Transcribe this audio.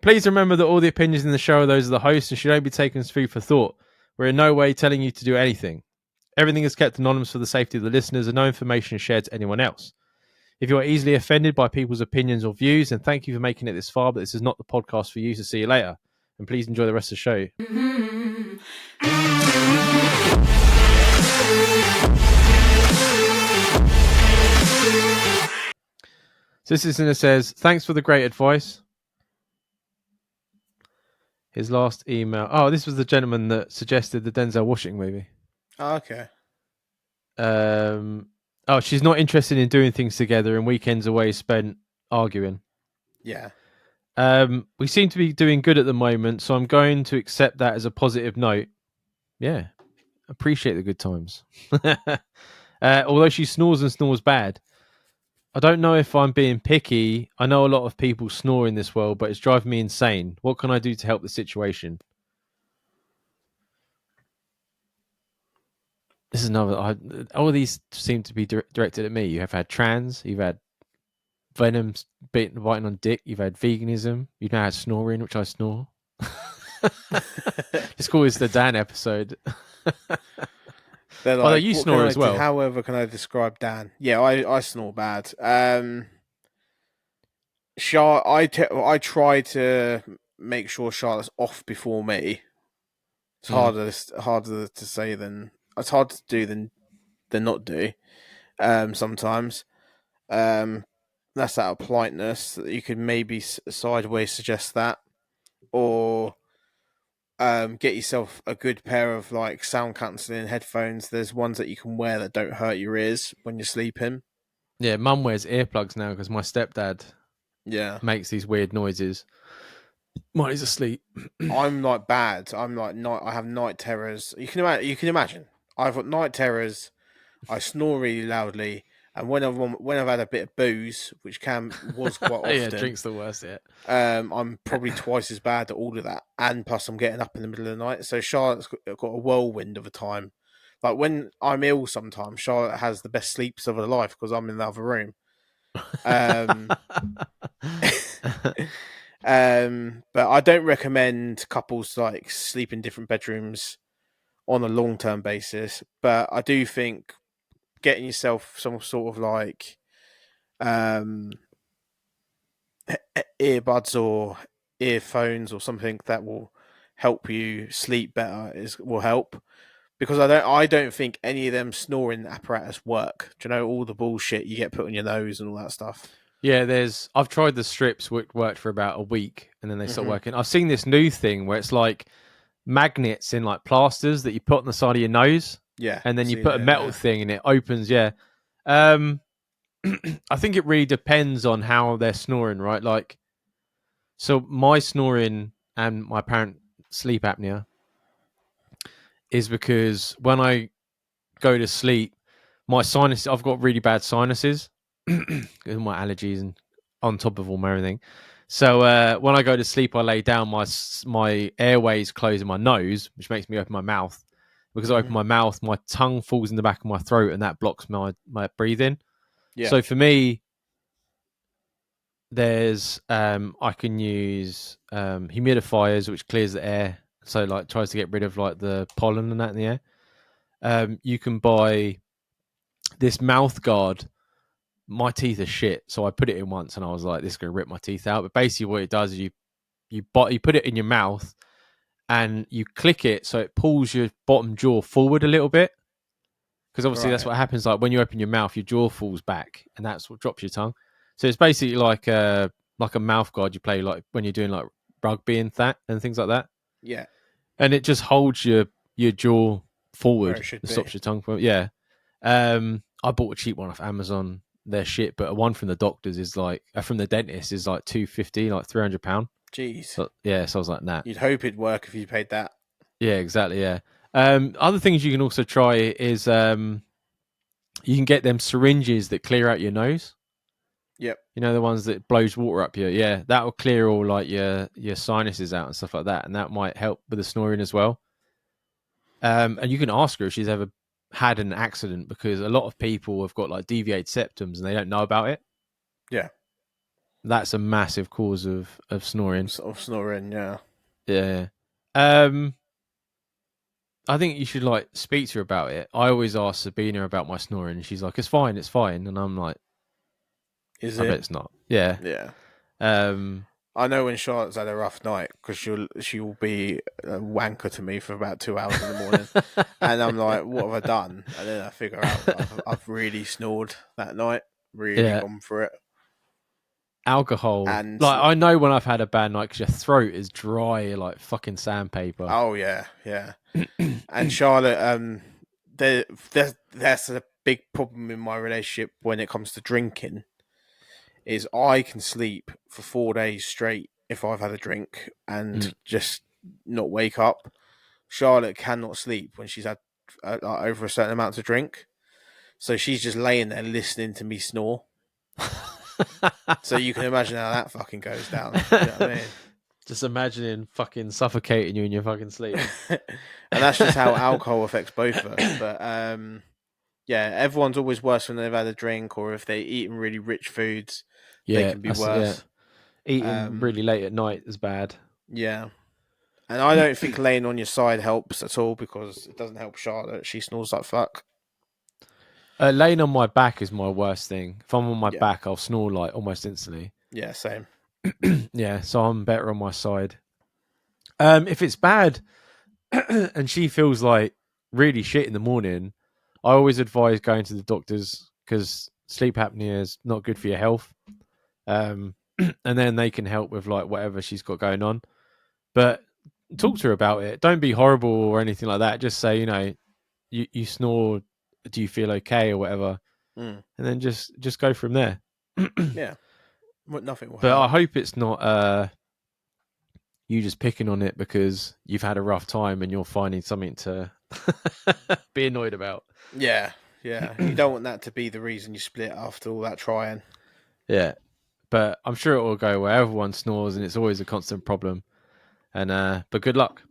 Please remember that all the opinions in the show are those of the host and should only be taken as food for thought. We're in no way telling you to do anything. Everything is kept anonymous for the safety of the listeners and no information is shared to anyone else. If you are easily offended by people's opinions or views, then thank you for making it this far, but this is not the podcast for you, so see you later. And please enjoy the rest of the show. So this listener says, thanks for the great advice. His last email. Oh, this was the gentleman that suggested the Denzel Washington movie. Oh, okay. Oh, she's not interested in doing things together and weekends away spent arguing. Yeah. We seem to be doing good at the moment, so I'm going to accept that as a positive note. Yeah. Appreciate the good times. Although she snores and snores bad. I don't know if I'm being picky. I know a lot of people snore in this world, but it's driving me insane. What can I do to help the situation? This is another. All of these seem to be directed at me. You have had trans. You've had venom biting on dick. You've had veganism. You've now had snoring, which I snore. Let's call this the Dan episode. They're like, although you snore as well. However, can I describe Dan? Yeah, I snore bad. I try to make sure Charlotte's off before me. It's harder to say than it's hard to do than not do. Sometimes, that's out of politeness. You could maybe sideways suggest that, or get yourself a good pair of like sound cancelling headphones. There's ones that you can wear that don't hurt your ears when you're sleeping. Yeah, Mum wears earplugs now because my stepdad makes these weird noises while he's asleep. I'm like bad. I'm like I have night terrors. You can imagine. I've got night terrors. I snore really loudly, and when I've had a bit of booze, which was quite often. Yeah, drink's the worst. Yeah. I'm probably twice as bad at all of that, and plus I'm getting up in the middle of the night. So Charlotte's got a whirlwind of a time. Like when I'm ill, sometimes Charlotte has the best sleeps of her life because I'm in the other room. But I don't recommend couples like sleep in different bedrooms on a long-term basis. But I do think getting yourself some sort of like earbuds or earphones or something that will help you sleep better will help, because I don't think any of them snoring apparatus work. Do you know all the bullshit you get put on your nose and all that stuff? Yeah, I've tried the strips, which worked for about a week, and then they stopped working. I've seen this new thing where it's like magnets in like plasters that you put on the side of your nose. Yeah. And then you put a metal thing and it opens. Yeah. I think it really depends on how they're snoring, right? Like, so my snoring and my apparent sleep apnea is because when I go to sleep, my sinus, I've got really bad sinuses, my allergies and on top of all my everything. So when I go to sleep, I lay down, my airways close in my nose, which makes me open my mouth. Because I open my mouth, my tongue falls in the back of my throat, and that blocks my breathing. Yeah. So for me, there's I can use humidifiers, which clears the air, so like tries to get rid of like the pollen and that in the air. You can buy this mouth guard. My teeth are shit, so I put it in once, and I was like, "This is gonna rip my teeth out." But basically, what it does is you put it in your mouth, and you click it, so it pulls your bottom jaw forward a little bit. Because obviously that's what happens. Like when you open your mouth, your jaw falls back, and that's what drops your tongue. So it's basically like a mouth guard you play like when you're doing like rugby and things like that. Yeah. And it just holds your jaw forward and stops your tongue from. Yeah. I bought a cheap one off Amazon. They're shit, but one from the doctors is like from the dentist is like £250, like £300. Jeez. So, yeah, so I was like, nah. You'd hope it'd work if you paid that. Yeah, exactly. Yeah. Other things you can also try is you can get them syringes that clear out your nose. Yep. You know, the ones that blows water up your, yeah, that will clear all like your sinuses out and stuff like that. And that might help with the snoring as well. And you can ask her if she's ever had an accident, because a lot of people have got like deviated septums and they don't know about it. Yeah. That's a massive cause of snoring. sort of snoring. Yeah. Yeah. Um, I think you should like speak to her about it. I always ask Sabina about my snoring, and she's like, it's fine," and I'm like, Is "I bet it? it's not." Yeah. Yeah. Um, I know when Charlotte's had a rough night because she'll be a wanker to me for about 2 hours in the morning, and I'm like, what have I done? And then I figure out I've really snored that night, really yeah. gone for it, Alcohol. and Like I know when I've had a bad night because your throat is dry like fucking sandpaper. oh yeah, yeah. And Charlotte, that's a big problem in my relationship when it comes to drinking. Is I can sleep for 4 days straight if I've had a drink and Mm. just not wake up. Charlotte cannot sleep when she's had over a certain amount to drink, so she's just laying there listening to me snore. So you can imagine how that fucking goes down. Do you know what I mean? Just imagining fucking suffocating you in your fucking sleep. And that's just how alcohol affects both of us. But yeah, everyone's always worse when they've had a drink or if they're eating really rich foods, they Yeah, can be that's yeah. worse. Eating Um, really late at night is bad. yeah. And I don't think laying on your side helps at all because it doesn't help Charlotte. She snores like fuck. Laying on my back is my worst thing. If I'm on my Yeah. back, I'll snore like almost instantly. Yeah, same. Yeah, so I'm better on my side. If it's bad and she feels like really shit in the morning, I always advise going to the doctors because sleep apnea is not good for your health. Um, and then they can help with like whatever she's got going on. But talk to her about it. Don't be horrible or anything like that. Just say, you snore. Do you feel okay or whatever? Mm. And then just go from there. Yeah. Nothing will But I hurt. hope it's not you just picking on it because you've had a rough time and you're finding something to be annoyed about. Yeah. Yeah. You don't want that to be the reason you split after all that trying. Yeah, but I'm sure it will go where everyone snores and it's always a constant problem. And but good luck.